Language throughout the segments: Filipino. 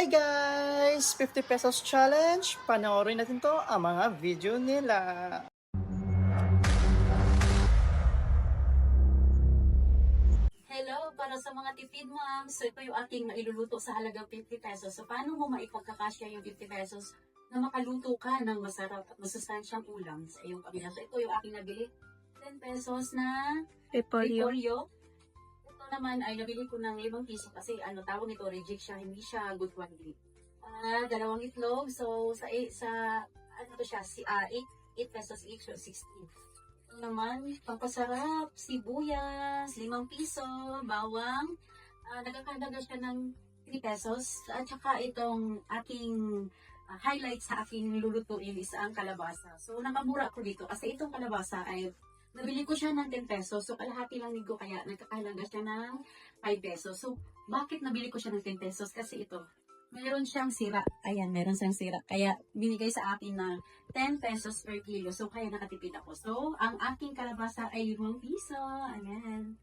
Hi guys! 50 pesos challenge. Panoorin natin to ang mga video nila. Hello, para sa mga tipid moms. So ito yung aking nailuluto sa halagang 50 pesos. So paano mo maipagkakasya yung 50 pesos na makaluto ka ng masarap at masustansyang ulam sa iyong pamilya. So ito yung aking nabili. 10 pesos na repolyo. Ito naman ay nabili ko ng 5 piso kasi tawag nito, reject siya, hindi siya good quality. Dalawang itlog. So sa ano to siya, 8 pesos each, so 16. Ito naman, pampasarap, sibuyas, 5 piso, bawang, nagkakadaga siya ng 3 pesos. At saka itong aking highlight sa aking lulutuin is ang kalabasa. So, nakamura ko dito kasi itong kalabasa ay nabili ko siya ng 10 pesos. So, kalahati lang ko kaya nagkakahalaga siya ng 5 pesos. So, bakit nabili ko siya ng 10 pesos? Kasi ito, meron siyang sira. Ayan, meron siyang sira. Kaya binigay sa akin na 10 pesos per kilo. So, kaya nakatipid ako. So, ang aking kalabasa ay 5 piso. Ayan.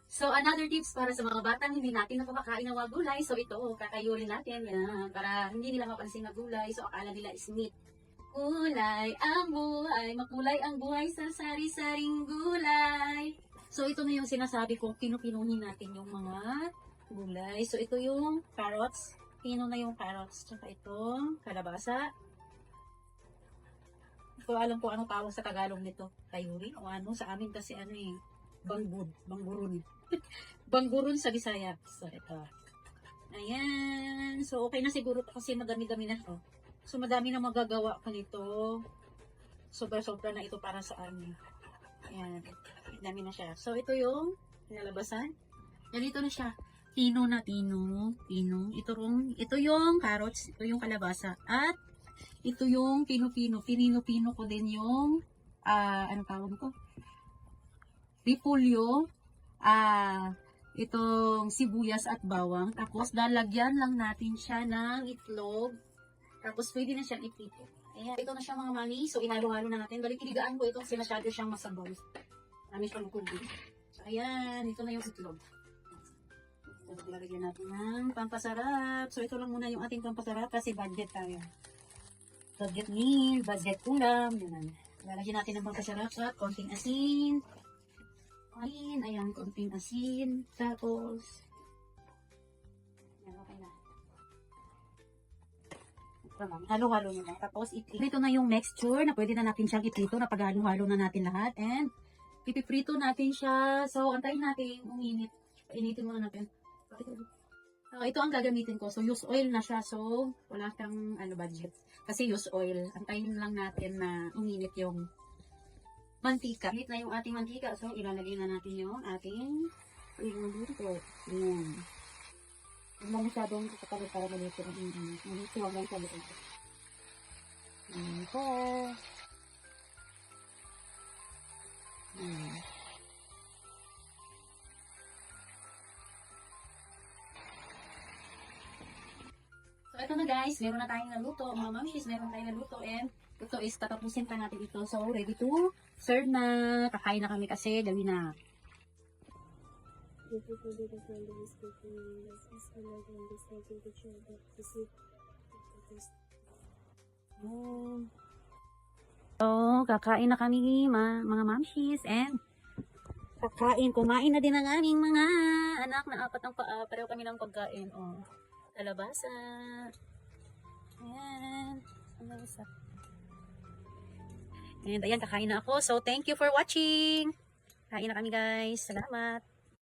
So, another tips para sa mga batang hindi natin nakakakain ng mga gulay. So, ito, kakayurin natin. Yan, para hindi nila mapansin na gulay. So, akala nila is meat. Kulay ang buhay, makulay ang buhay sa sari-saring gulay. So, ito na yung sinasabi ko, pinupinuhin natin yung mga gulay. So, ito yung carrots. Pino na yung carrots. Tsaka ito, kalabasa. So, alam ko anong tawag sa Tagalog nito. Kayuri o ano. Sa amin kasi bangburun. Bangburun sa Bisaya. So, ito. Ayan. So, okay na siguro kasi madami-dami na to. So, madami na magagawa ko nito. Sobra-sobra na ito para sa amin. Ayan. Dami na siya. So, ito yung nalabasan. Ganito na siya. Pino. Ito yung carrots. Ito yung kalabasa. At, ito yung pino-pino. Pinino-pino ko din yung, ano tawag ko? Repolyo. Itong sibuyas at bawang. Tapos, lalagyan lang natin siya ng itlog. Tapos, pwede na siyang iprito. Ayan. Ito na siya mga mami. So, inalo-halo na natin. Balik, iligaan ko ito kasi masyado siyang masabaw. Marami siyang kundi. So, ayan. Ito na yung itlog. So, lalagyan natin ng pampasarap. So, ito lang muna yung ating pampasarap kasi budget tayo. Budget meal, budget ulam. Yan. Lalagyan natin ng pampasarap at konting asin. Ayan, konting asin. Tapos, yan, okay na. Halo-halo nyo na. Tapos, iprito na yung mixture na pwede na natin siyang iprito na paghalo-halo na natin lahat. And, ipiprito natin siya. So, antayin natin uminit. Initin muna natin. Ito ang gagamitin ko. So, use oil na siya. So, wala kang budget. Kasi use oil. Antayin lang natin na uminit yung mantika. Init na yung ating mantika. So, ilalagay na natin yung ating luto. Ayan. Huwag mo masyadong kakalit para malito ng init. Malito huwag lang sa loob. Ayan po. Ayan. So, ito na guys. Meron na tayong naluto. Mga mamshis, meron tayong naluto. And ito is tatapusin pa natin ito. So, ready to serve na. Kakain na kami kasi gabi na. So, kakain na kami mga mamshis and kumain na din ang aming mga anak na 4 ang paa. Pareho kami ng pagkain. Oh, kalabasa. Ayan. And ayan, kakain na ako. So, thank you for watching. Kain na kami guys. Salamat.